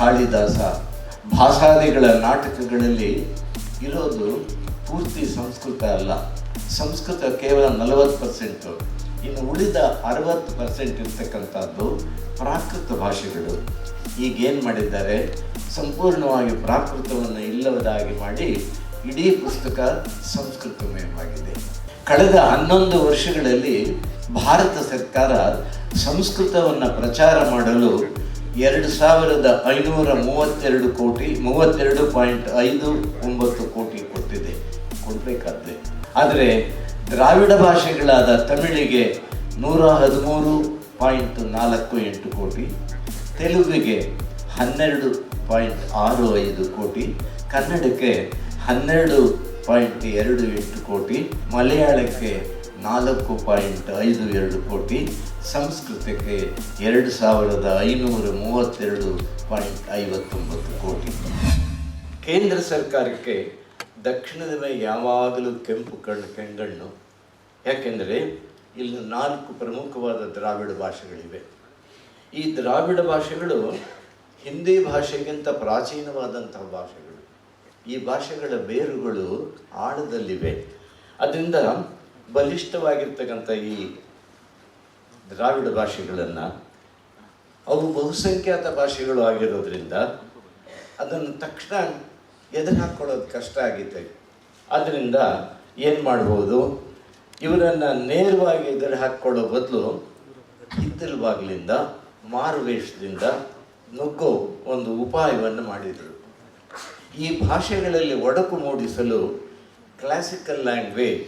ಕಾಳಿದಾಸ, ಭಾಷಾದಿಗಳ ನಾಟಕಗಳಲ್ಲಿ ಇರೋದು ಪೂರ್ತಿ ಸಂಸ್ಕೃತ ಅಲ್ಲ. ಸಂಸ್ಕೃತ ಕೇವಲ 40%, ಇನ್ನು ಉಳಿದ 60% ಇರ್ತಕ್ಕಂಥದ್ದು ಪ್ರಾಕೃತ ಭಾಷೆಗಳು. ಈಗೇನು ಮಾಡಿದ್ದಾರೆ, ಸಂಪೂರ್ಣವಾಗಿ ಪ್ರಾಕೃತವನ್ನು ಇಲ್ಲವದಾಗಿ ಮಾಡಿ ಇಡೀ ಪುಸ್ತಕ ಸಂಸ್ಕೃತಮಯವಾಗಿದೆ. ಕಳೆದ 11 ವರ್ಷಗಳಲ್ಲಿ ಭಾರತ ಸರ್ಕಾರ ಸಂಸ್ಕೃತವನ್ನು ಪ್ರಚಾರ ಮಾಡಲು 2532 ಕೋಟಿ 32.59 ಕೋಟಿ ಕೊಡಬೇಕಾದ್ರೆ, ಆದರೆ ದ್ರಾವಿಡ ಭಾಷೆಗಳಾದ ತಮಿಳಿಗೆ 113.48 ಕೋಟಿ, ತೆಲುಗಿಗೆ 12.65 ಕೋಟಿ, ಕನ್ನಡಕ್ಕೆ 12.28 ಕೋಟಿ, ಮಲಯಾಳಕ್ಕೆ 4.52 ಕೋಟಿ, ಸಂಸ್ಕೃತಕ್ಕೆ 2532.59 ಕೋಟಿ. ಕೇಂದ್ರ ಸರ್ಕಾರಕ್ಕೆ ದಕ್ಷಿಣದ ಮೇಲೆ ಯಾವಾಗಲೂ ಕೆಂಪು ಕೆಂಗಣ್ಣು. ಯಾಕೆಂದರೆ ಇಲ್ಲಿ 4 ಪ್ರಮುಖವಾದ ದ್ರಾವಿಡ ಭಾಷೆಗಳಿವೆ. ಈ ದ್ರಾವಿಡ ಭಾಷೆಗಳು ಹಿಂದಿ ಭಾಷೆಗಿಂತ ಪ್ರಾಚೀನವಾದಂತಹ ಭಾಷೆಗಳು. ಈ ಭಾಷೆಗಳ ಬೇರುಗಳು ಆಳದಲ್ಲಿವೆ. ಅದರಿಂದ ಬಲಿಷ್ಠವಾಗಿರ್ತಕ್ಕಂಥ ಈ ದ್ರಾವಿಡ ಭಾಷೆಗಳನ್ನು, ಅವು ಬಹುಸಂಖ್ಯಾತ ಭಾಷೆಗಳು ಆಗಿರೋದ್ರಿಂದ ಅದನ್ನು ತಕ್ಷಣ ಎದುರು ಹಾಕ್ಕೊಳ್ಳೋದು ಕಷ್ಟ ಆಗಿದೆ. ಆದ್ದರಿಂದ ಏನು ಮಾಡ್ಬೋದು, ಇವರನ್ನು ನೇರವಾಗಿ ಎದುರು ಹಾಕ್ಕೊಳ್ಳೋ ಬದಲು ಹಿತ್ತಲ ಬಾಗಿಲಿಂದ, ಮಾರುವೇಷದಿಂದ ನುಗ್ಗೋ ಒಂದು ಉಪಾಯವನ್ನು ಮಾಡಿದರು. ಈ ಭಾಷೆಗಳಲ್ಲಿ ಒಡಕು ಮೂಡಿಸಲು ಕ್ಲಾಸಿಕಲ್ ಲ್ಯಾಂಗ್ವೇಜ್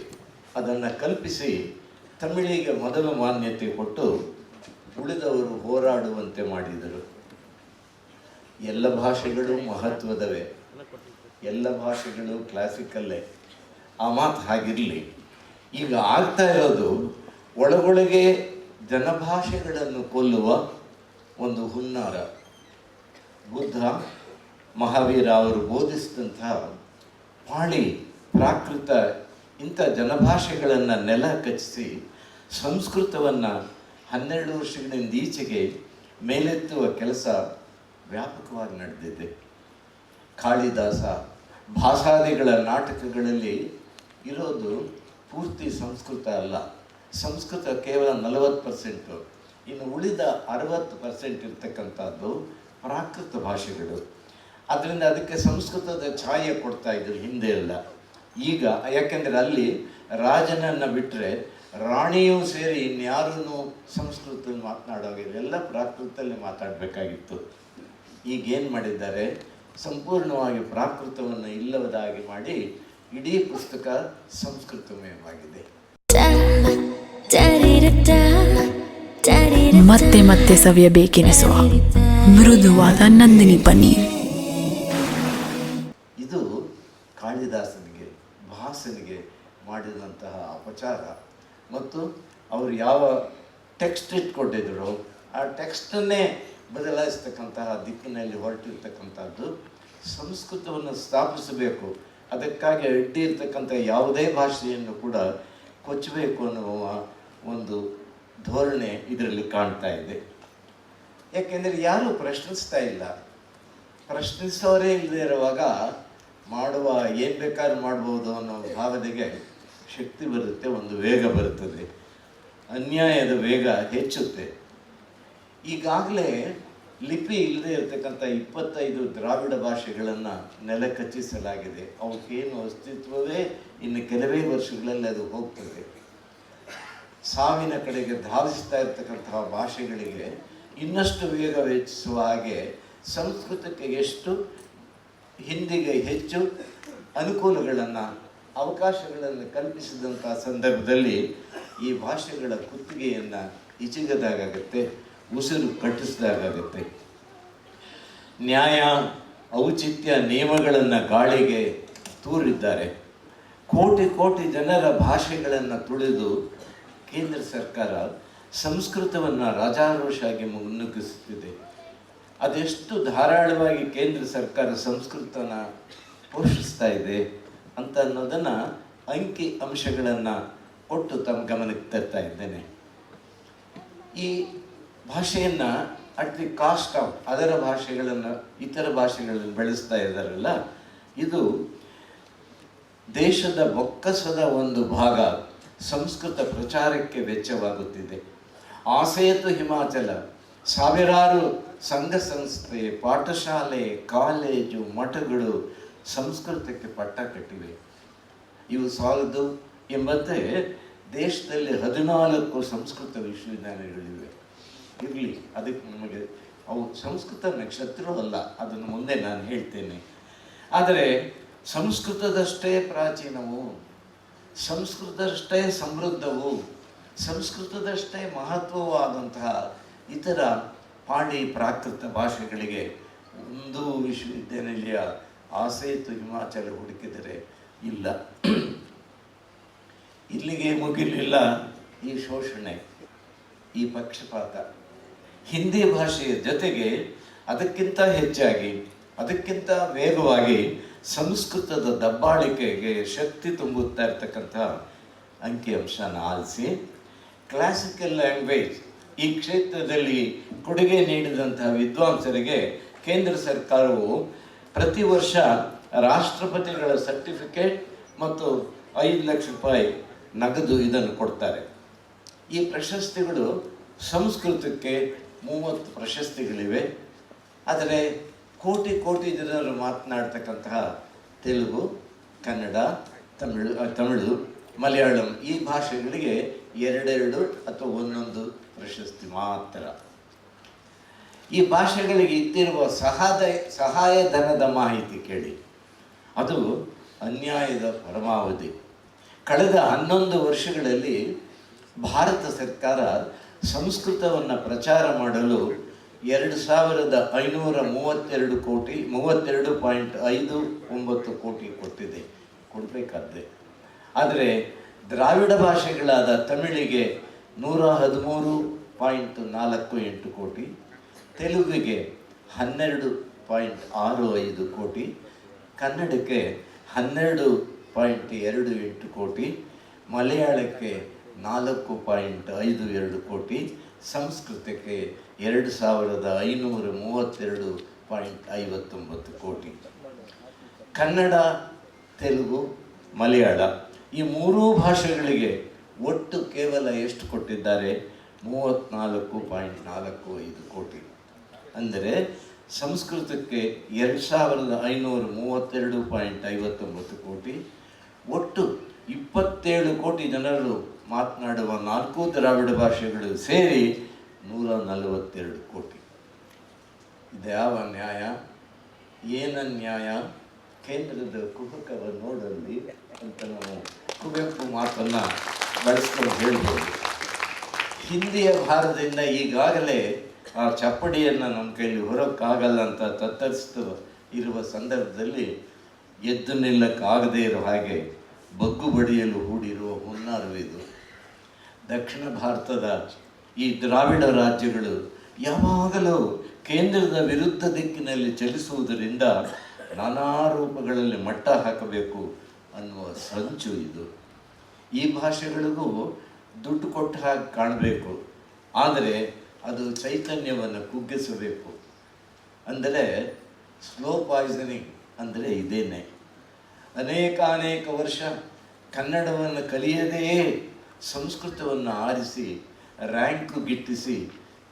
ಅದನ್ನು ಕಲ್ಪಿಸಿ ತಮಿಳಿಗೆ ಮೊದಲು ಮಾನ್ಯತೆ ಕೊಟ್ಟು ಉಳಿದವರು ಹೋರಾಡುವಂತೆ ಮಾಡಿದರು. ಎಲ್ಲ ಭಾಷೆಗಳು ಮಹತ್ವದವೇ, ಎಲ್ಲ ಭಾಷೆಗಳು ಕ್ಲಾಸಿಕಲ್ಲೇ, ಆ ಮಾತು ಹಾಗಿರಲಿ. ಈಗ ಆಗ್ತಾ ಇರೋದು ಒಳಗೊಳಗೆ ಜನಭಾಷೆಗಳನ್ನು ಕೊಲ್ಲುವ ಒಂದು ಹುನ್ನಾರ. ಬುದ್ಧ, ಮಹಾವೀರ ಅವರು ಬೋಧಿಸಿದಂತಹ ಪಾಳಿ, ಪ್ರಾಕೃತ ಇಂಥ ಜನಭಾಷೆಗಳನ್ನು ನೆಲ ಕಚ್ಚಿಸಿ ಸಂಸ್ಕೃತವನ್ನು 12 ವರ್ಷಗಳಿಂದ ಈಚೆಗೆ ಮೇಲೆತ್ತುವ ಕೆಲಸ ವ್ಯಾಪಕವಾಗಿ ನಡೆದಿದೆ. ಕಾಳಿದಾಸ, ಭಾಷಾದಿಗಳ ನಾಟಕಗಳಲ್ಲಿ ಇರೋದು ಪೂರ್ತಿ ಸಂಸ್ಕೃತ ಅಲ್ಲ. ಸಂಸ್ಕೃತ ಕೇವಲ 40%, ಇನ್ನು ಉಳಿದ 60% ಇರ್ತಕ್ಕಂಥದ್ದು ಪ್ರಾಕೃತ ಭಾಷೆಗಳು. ಅದರಿಂದ ಅದಕ್ಕೆ ಸಂಸ್ಕೃತದ ಛಾಯೆ ಕೊಡ್ತಾ ಇದ್ರು ಹಿಂದೆ ಎಲ್ಲ. ಈಗ ಯಾಕೆಂದರೆ ಅಲ್ಲಿ ರಾಜನನ್ನು ಬಿಟ್ಟರೆ ರಾಣಿಯೂ ಸೇರಿ ಇನ್ಯಾರೂ ಸಂಸ್ಕೃತದಲ್ಲಿ ಮಾತನಾಡೋಗಿಲ್ಲ, ಎಲ್ಲ ಪ್ರಾಕೃತದಲ್ಲಿ ಮಾತಾಡಬೇಕಾಗಿತ್ತು. ಈಗೇನು ಮಾಡಿದ್ದಾರೆ, ಸಂಪೂರ್ಣವಾಗಿ ಪ್ರಾಕೃತವನ್ನು ಇಲ್ಲವದಾಗಿ ಮಾಡಿ ಇಡೀ ಪುಸ್ತಕ ಸಂಸ್ಕೃತಮಯವಾಗಿದೆ. ಮತ್ತೆ ಮತ್ತೆ ಸವಿಯಬೇಕೆನಿಸುವ ಮೃದುವಾದ ನಂದಿನಿ ಪನ್ನೀರ್. ಇದು ಕಾಳಿದಾಸನಿಗೆ, ಭಾಸನಿಗೆ ಮಾಡಿದಂತಹ ಅಪಚಾರ. ಮತ್ತು ಅವರು ಯಾವ ಟೆಕ್ಸ್ಟ್ ಇಟ್ಕೊಂಡಿದ್ರು ಆ ಟೆಕ್ಸ್ಟನ್ನೇ ಬದಲಾಯಿಸ್ತಕ್ಕಂತಹ ದಿಕ್ಕಿನಲ್ಲಿ ಹೊರಟಿರ್ತಕ್ಕಂಥದ್ದು. ಸಂಸ್ಕೃತವನ್ನು ಸ್ಥಾಪಿಸಬೇಕು, ಅದಕ್ಕಾಗಿ ಅಡ್ಡಿ ಇರ್ತಕ್ಕಂಥ ಯಾವುದೇ ಭಾಷೆಯನ್ನು ಕೂಡ ಕೊಚ್ಚಬೇಕು ಅನ್ನುವ ಒಂದು ಧೋರಣೆ ಇದರಲ್ಲಿ ಕಾಣ್ತಾ ಇದೆ. ಯಾಕೆಂದರೆ ಯಾರೂ ಪ್ರಶ್ನಿಸ್ತಾ ಇಲ್ಲ. ಪ್ರಶ್ನಿಸೋರೇ ಇಲ್ಲದೆ ಇರುವಾಗ ಮಾಡುವ ಏನು ಬೇಕಾದ್ರೂ ಮಾಡ್ಬೋದು ಅನ್ನೋ ಭಾವನೆಗೆ ಶಕ್ತಿ ಬರುತ್ತೆ, ಒಂದು ವೇಗ ಬರುತ್ತದೆ, ಅನ್ಯಾಯದ ವೇಗ ಹೆಚ್ಚುತ್ತೆ. ಈಗಾಗಲೇ ಲಿಪಿ ಇಲ್ಲದೆ ಇರತಕ್ಕಂಥ 25 ದ್ರಾವಿಡ ಭಾಷೆಗಳನ್ನು ನೆಲ ಕಚ್ಚಿಸಲಾಗಿದೆ. ಅವಕ್ಕೇನು ಅಸ್ತಿತ್ವವೇ ಇನ್ನು ಕೆಲವೇ ವರ್ಷಗಳಲ್ಲಿ ಅದು ಹೋಗ್ತದೆ. ಸಾವಿನ ಕಡೆಗೆ ಧಾವಿಸ್ತಾ ಇರ್ತಕ್ಕಂತಹ ಭಾಷೆಗಳಿಗೆ ಇನ್ನಷ್ಟು ವೇಗ ಹೆಚ್ಚಿಸುವ ಹಾಗೆ ಸಂಸ್ಕೃತಕ್ಕೆ ಎಷ್ಟು ಹಿಂದಿಗೆ ಹೆಚ್ಚು ಅನುಕೂಲಗಳನ್ನು, ಅವಕಾಶಗಳನ್ನು ಕಲ್ಪಿಸಿದಂಥ ಸಂದರ್ಭದಲ್ಲಿ ಈ ಭಾಷೆಗಳ ಕುತ್ತಿಗೆಯನ್ನು ಇಚಿಗದಾಗುತ್ತೆ, ಉಸಿರು ಕಟ್ಟಿಸಿದಾಗುತ್ತೆ. ನ್ಯಾಯ, ಔಚಿತ್ಯ, ನಿಯಮಗಳನ್ನು ಗಾಳಿಗೆ ತೂರಿದ್ದಾರೆ. ಕೋಟಿ ಕೋಟಿ ಜನರ ಭಾಷೆಗಳನ್ನು ತುಳಿದು ಕೇಂದ್ರ ಸರ್ಕಾರ ಸಂಸ್ಕೃತವನ್ನು ರಾಜಾರೋಷಾಗಿ ಮುನ್ನುಗ್ಗಿಸುತ್ತಿದೆ. ಅದೆಷ್ಟು ಧಾರಾಳವಾಗಿ ಕೇಂದ್ರ ಸರ್ಕಾರ ಸಂಸ್ಕೃತನ ಪೋಷಿಸ್ತಾ ಇದೆ ಅಂತ ಅನ್ನೋದನ್ನು ಅಂಕಿ ಅಂಶಗಳನ್ನು ಕೊಟ್ಟು ತಮ್ಮ ಗಮನಕ್ಕೆ ತರ್ತಾ ಇದ್ದೇನೆ. ಈ ಭಾಷೆಯನ್ನು ಅಟ್ ದಿ ಕಾಸ್ಟ್ ಆಫ್ ಅದರ ಭಾಷೆಗಳನ್ನು ಇತರ ಭಾಷೆಗಳನ್ನು ಬೆಳೆಸ್ತಾ ಇದ್ದಾರಲ್ಲ, ಇದು ದೇಶದ ಬೊಕ್ಕಸದ ಒಂದು ಭಾಗ ಸಂಸ್ಕೃತ ಪ್ರಚಾರಕ್ಕೆ ವೆಚ್ಚವಾಗುತ್ತಿದೆ. ಆಸೇತು ಹಿಮಾಚಲ ಸಾವಿರಾರು ಸಂಘ ಸಂಸ್ಥೆ, ಪಾಠಶಾಲೆ, ಕಾಲೇಜು, ಮಠಗಳು ಸಂಸ್ಕೃತಕ್ಕೆ ಪಟ್ಟ ಕಟ್ಟಿವೆ. ಇವು ಸಾಲದು ಎಂಬಂತೆ ದೇಶದಲ್ಲಿ 14 ಸಂಸ್ಕೃತ ವಿಶ್ವವಿದ್ಯಾಲಯಗಳಿವೆ. ಇರಲಿ, ಅದಕ್ಕೆ ನಮಗೆ ಅವು ಸಂಸ್ಕೃತ ನಕ್ಷತ್ರ ಅಲ್ಲ, ಅದನ್ನು ಮುಂದೆ ನಾನು ಹೇಳ್ತೇನೆ. ಆದರೆ ಸಂಸ್ಕೃತದಷ್ಟೇ ಪ್ರಾಚೀನವು, ಸಂಸ್ಕೃತದಷ್ಟೇ ಸಮೃದ್ಧವು, ಸಂಸ್ಕೃತದಷ್ಟೇ ಮಹತ್ವವಾದಂತಹ ಇತರ ಪಾಳಿ ಪ್ರಾಕೃತ ಭಾಷೆಗಳಿಗೆ ಒಂದು ವಿಶ್ವವಿದ್ಯಾನಿಲಯ ಆಸೇತು ಹಿಮಾಚಲ ಹುಡುಕಿದರೆ ಇಲ್ಲ. ಇಲ್ಲಿಗೆ ಮುಗಿಲಿಲ್ಲ ಈ ಶೋಷಣೆ, ಈ ಪಕ್ಷಪಾತ. ಹಿಂದಿ ಭಾಷೆಯ ಜೊತೆಗೆ ಅದಕ್ಕಿಂತ ಹೆಚ್ಚಾಗಿ, ಅದಕ್ಕಿಂತ ವೇಗವಾಗಿ ಸಂಸ್ಕೃತದ ದಬ್ಬಾಳಿಕೆಗೆ ಶಕ್ತಿ ತುಂಬುತ್ತಾ ಇರ್ತಕ್ಕಂಥ ಅಂಕಿಅಂಶನ ಆಲಿಸಿ ಕ್ಲಾಸಿಕಲ್ ಲ್ಯಾಂಗ್ವೇಜ್ ಈ ಕ್ಷೇತ್ರದಲ್ಲಿ ಕೊಡುಗೆ ನೀಡಿದಂತಹ ವಿದ್ವಾಂಸರಿಗೆ ಕೇಂದ್ರ ಸರ್ಕಾರವು ಪ್ರತಿ ವರ್ಷ ರಾಷ್ಟ್ರಪತಿಗಳ ಸರ್ಟಿಫಿಕೇಟ್ ಮತ್ತು 5 ಲಕ್ಷ ರೂಪಾಯಿ ನಗದು ಇದನ್ನು ಕೊಡ್ತಾರೆ. ಈ ಪ್ರಶಸ್ತಿಗಳು ಸಂಸ್ಕೃತಕ್ಕೆ 30 ಪ್ರಶಸ್ತಿಗಳಿವೆ. ಆದರೆ ಕೋಟಿ ಕೋಟಿ ಜನರು ಮಾತನಾಡ್ತಕ್ಕಂತಹ ತೆಲುಗು, ಕನ್ನಡ, ತಮಿಳು, ಮಲಯಾಳಂ ಈ ಭಾಷೆಗಳಿಗೆ 2 ಅಥವಾ 1 ಪ್ರಶಸ್ತಿ ಮಾತ್ರ. ಈ ಭಾಷೆಗಳಿಗೆ ಇದ್ದಿರುವ ಸಹಾಯಧನದ ಮಾಹಿತಿ ಕೇಳಿ, ಅದು ಅನ್ಯಾಯದ ಪರಮಾವಧಿ. ಕಳೆದ 11 ವರ್ಷಗಳಲ್ಲಿ ಭಾರತ ಸರ್ಕಾರ ಸಂಸ್ಕೃತವನ್ನು ಪ್ರಚಾರ ಮಾಡಲು 2532 ಕೋಟಿ 32.59 ಕೋಟಿ ಕೊಟ್ಟಿದೆ, ಕೊಡಬೇಕಾದ್ರೆ. ಆದರೆ ದ್ರಾವಿಡ ಭಾಷೆಗಳಾದ ತಮಿಳಿಗೆ 113.48 ಕೋಟಿ, ತೆಲುಗಿಗೆ 12.65 ಕೋಟಿ, ಕನ್ನಡಕ್ಕೆ 12.28 ಕೋಟಿ, ಮಲಯಾಳಕ್ಕೆ 4.52 ಕೋಟಿ, ಸಂಸ್ಕೃತಕ್ಕೆ 2532.59 ಕೋಟಿ. ಕನ್ನಡ, ತೆಲುಗು, ಮಲಯಾಳ ಈ 3 ಭಾಷೆಗಳಿಗೆ ಒಟ್ಟು ಕೇವಲ ಎಷ್ಟು ಕೊಟ್ಟಿದ್ದಾರೆ? 34.45 ಕೋಟಿ. ಅಂದರೆ ಸಂಸ್ಕೃತಕ್ಕೆ 2532.59 ಕೋಟಿ, ಒಟ್ಟು 27 ಕೋಟಿ ಜನರು ಮಾತನಾಡುವ 4 ದ್ರಾವಿಡ ಭಾಷೆಗಳು ಸೇರಿ 142 ಕೋಟಿ. ಇದ್ಯಾವ ನ್ಯಾಯ? ಏನ ನ್ಯಾಯ? ಕೇಂದ್ರದ ಕುಹಕವ ನೋಡಲ್ಲಿ ಅಂತ ನಾವು ಕುವೆಂಪು ಮಾತನ್ನು ಬಳಸ್ಕೊಂಡು ಹೇಳ್ಬೋದು. ಹಿಂದಿಯ ಭಾರತದಿಂದ ಈಗಾಗಲೇ ಆ ಚಪ್ಪಡಿಯನ್ನು ನಮ್ಮ ಕೈಲಿ ಹೊರಕ್ಕಾಗಲ್ಲ ಅಂತ ತತ್ತರಿಸ್ತು ಇರುವ ಸಂದರ್ಭದಲ್ಲಿ ಎದ್ದು ನಿಲ್ಲಕ್ಕಾಗದೇ ಇರೋ ಹಾಗೆ ಬಗ್ಗು ಬಡಿಯಲು ಹೂಡಿರುವ ಹುನ್ನಾರವಿದು. ದಕ್ಷಿಣ ಭಾರತದ ಈ ದ್ರಾವಿಡ ರಾಜ್ಯಗಳು ಯಾವಾಗಲೂ ಕೇಂದ್ರದ ವಿರುದ್ಧ ದಿಕ್ಕಿನಲ್ಲಿ ಚಲಿಸುವುದರಿಂದ ನಾನಾ ರೂಪಗಳಲ್ಲಿ ಮಟ್ಟ ಹಾಕಬೇಕು ಅನ್ನುವ ಸಂಚು ಇದು. ಈ ಭಾಷೆಗಳಿಗೂ ದುಡ್ಡು ಕೊಟ್ಟ ಹಾಗೆ ಕಾಣಬೇಕು, ಆದರೆ ಅದು ಚೈತನ್ಯವನ್ನು ಕುಗ್ಗಿಸಬೇಕು. ಅಂದರೆ ಸ್ಲೋ ಪಾಯ್ಸನಿಂಗ್ ಅಂದರೆ ಇದೇನೆ. ಅನೇಕ ವರ್ಷ ಕನ್ನಡವನ್ನು ಕಲಿಯದೆಯೇ ಸಂಸ್ಕೃತವನ್ನು ಆರಿಸಿ ರ್ಯಾಂಕು ಗಿಟ್ಟಿಸಿ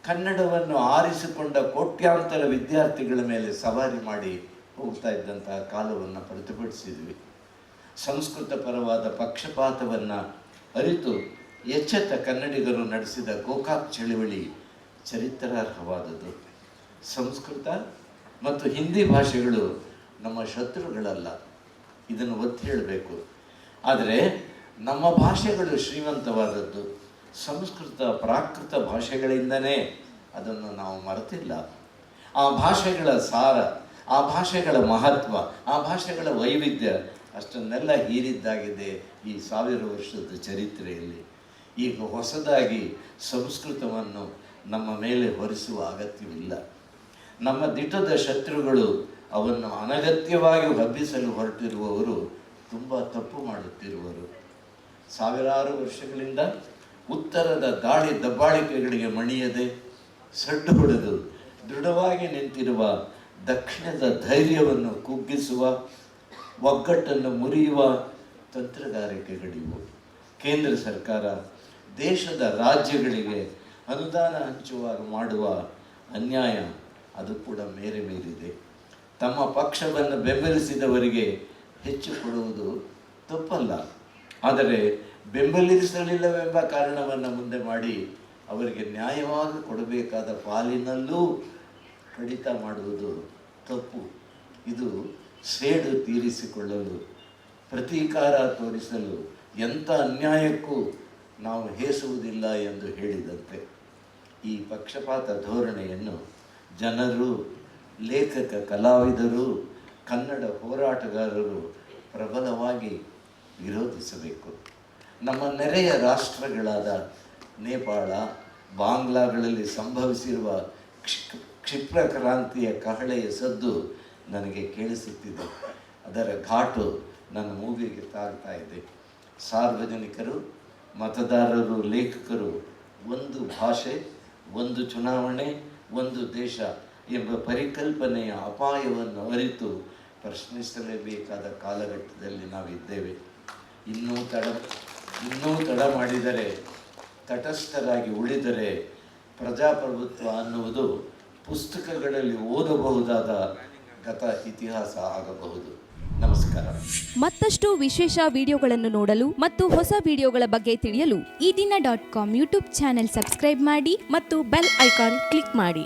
ಕನ್ನಡವನ್ನು ಆರಿಸಿಕೊಂಡ ಕೋಟ್ಯಾಂತರ ವಿದ್ಯಾರ್ಥಿಗಳ ಮೇಲೆ ಸವಾರಿ ಮಾಡಿ ಹೋಗ್ತಾ ಇದ್ದಂತಹ ಕಾಲವನ್ನು ಪ್ರತಿಭಟಿಸಿದ್ವಿ. ಸಂಸ್ಕೃತ ಪರವಾದ ಪಕ್ಷಪಾತವನ್ನು ಅರಿತು ಎಚ್ಚೆತ್ತ ಕನ್ನಡಿಗರು ನಡೆಸಿದ ಗೋಕಾಕ್ ಚಳವಳಿ ಚರಿತ್ರಾರ್ಹವಾದದ್ದು. ಸಂಸ್ಕೃತ ಮತ್ತು ಹಿಂದಿ ಭಾಷೆಗಳು ನಮ್ಮ ಶತ್ರುಗಳಲ್ಲ, ಇದನ್ನು ಒತ್ತಿ ಹೇಳಬೇಕು. ಆದರೆ ನಮ್ಮ ಭಾಷೆಗಳು ಶ್ರೀಮಂತವಾದದ್ದು. ಸಂಸ್ಕೃತ ಪ್ರಾಕೃತ ಭಾಷೆಗಳಿಂದನೇ ಅದನ್ನು ನಾವು ಮರೆತಿಲ್ಲ. ಆ ಭಾಷೆಗಳ ಸಾರ, ಆ ಭಾಷೆಗಳ ಮಹತ್ವ, ಆ ಭಾಷೆಗಳ ವೈವಿಧ್ಯ ಅಷ್ಟನ್ನೆಲ್ಲ ಹೀರಿದ್ದಾಗಿದೆ ಈ 1000 ವರ್ಷದ ಚರಿತ್ರೆಯಲ್ಲಿ. ಈಗ ಹೊಸದಾಗಿ ಸಂಸ್ಕೃತವನ್ನು ನಮ್ಮ ಮೇಲೆ ಹೊರಿಸುವ ಅಗತ್ಯವಿಲ್ಲ. ನಮ್ಮ ದಿಟದ ಶತ್ರುಗಳು ಅವನ್ನು ಅನಗತ್ಯವಾಗಿ ಹಬ್ಬಿಸಲು ಹೊರಟಿರುವವರು ತುಂಬ ತಪ್ಪು ಮಾಡುತ್ತಿರುವರು. 1000 ವರ್ಷಗಳಿಂದ ಉತ್ತರದ ದಾಳಿ ದಬ್ಬಾಳಿಕೆಗಳಿಗೆ ಮಣಿಯದೆ ಸಡ್ಡು ಹೊಡೆದು ದೃಢವಾಗಿ ನಿಂತಿರುವ ದಕ್ಷಿಣದ ಧೈರ್ಯವನ್ನು ಕುಗ್ಗಿಸುವ, ಒಗ್ಗಟ್ಟನ್ನು ಮುರಿಯುವ ತಂತ್ರಗಾರಿಕೆಗಳಿವು. ಕೇಂದ್ರ ಸರ್ಕಾರ ದೇಶದ ರಾಜ್ಯಗಳಿಗೆ ಅನುದಾನ ಹಂಚುವಾಗ ಮಾಡುವ ಅನ್ಯಾಯ ಅದು ಕೂಡ ಮೇರೆ ಮೀರಿದೆ. ತಮ್ಮ ಪಕ್ಷವನ್ನು ಬೆಂಬಲಿಸಿದವರಿಗೆ ಹೆಚ್ಚು ಕೊಡುವುದು ತಪ್ಪಲ್ಲ, ಆದರೆ ಬೆಂಬಲಿಸಲಿಲ್ಲವೆಂಬ ಕಾರಣವನ್ನು ಮುಂದೆ ಮಾಡಿ ಅವರಿಗೆ ನ್ಯಾಯವಾಗಿ ಕೊಡಬೇಕಾದ ಪಾಲಿನಲ್ಲೂ ಕಡಿತ ಮಾಡುವುದು ತಪ್ಪು. ಇದು ಸೇಡು ತೀರಿಸಿಕೊಳ್ಳಲು, ಪ್ರತೀಕಾರ ತೋರಿಸಲು ಎಂಥ ಅನ್ಯಾಯಕ್ಕೂ ನಾವು ಹೇಸುವುದಿಲ್ಲ ಎಂದು ಹೇಳಿದಂತೆ ಈ ಪಕ್ಷಪಾತ ಧೋರಣೆಯನ್ನು ಜನರು, ಲೇಖಕ, ಕಲಾವಿದರು, ಕನ್ನಡ ಹೋರಾಟಗಾರರು ಪ್ರಬಲವಾಗಿ ವಿರೋಧಿಸಬೇಕು. ನಮ್ಮ ನೆರೆಯ ರಾಷ್ಟ್ರಗಳಾದ ನೇಪಾಳ, ಬಾಂಗ್ಲಾಗಳಲ್ಲಿ ಸಂಭವಿಸಿರುವ ಕ್ಷಿಪ್ರ ಕ್ರಾಂತಿಯ ಕಹಳೆಯ ಸದ್ದು ನನಗೆ ಕೇಳಿಸುತ್ತಿದೆ. ಅದರ ಘಾಟು ನನ್ನ ಮೂಗಿಗೆ ತಾಗ್ತಾ ಇದೆ. ಸಾರ್ವಜನಿಕರು, ಮತದಾರರು, ಲೇಖಕರು ಒಂದು ಭಾಷೆ, ಒಂದು ಚುನಾವಣೆ, ಒಂದು ದೇಶ ಎಂಬ ಪರಿಕಲ್ಪನೆಯ ಅಪಾಯವನ್ನು ಅರಿತು ಪ್ರಶ್ನಿಸಲೇಬೇಕಾದ ಕಾಲಘಟ್ಟದಲ್ಲಿ ನಾವಿದ್ದೇವೆ. ಇನ್ನೂ ತಡ ಮಾಡಿದರೆ, ತಟಸ್ಥರಾಗಿ ಉಳಿದರೆ ಪ್ರಜಾಪ್ರಭುತ್ವ ಅನ್ನುವುದು ಪುಸ್ತಕಗಳಲ್ಲಿ ಓದಬಹುದಾದ ಗತ ಇತಿಹಾಸ ಆಗಬಹುದು. ನಮಸ್ಕಾರ. ಮತ್ತಷ್ಟು ವಿಶೇಷ ವಿಡಿಯೋಗಳನ್ನು ನೋಡಲು ಮತ್ತು ಹೊಸ ವಿಡಿಯೋಗಳ ಬಗ್ಗೆ ತಿಳಿಯಲು ಈ ದಿನ .com ಯೂಟ್ಯೂಬ್ ಚಾನೆಲ್ ಸಬ್ಸ್ಕ್ರೈಬ್ ಮಾಡಿ ಮತ್ತು ಬೆಲ್ ಐಕಾನ್ ಕ್ಲಿಕ್ ಮಾಡಿ.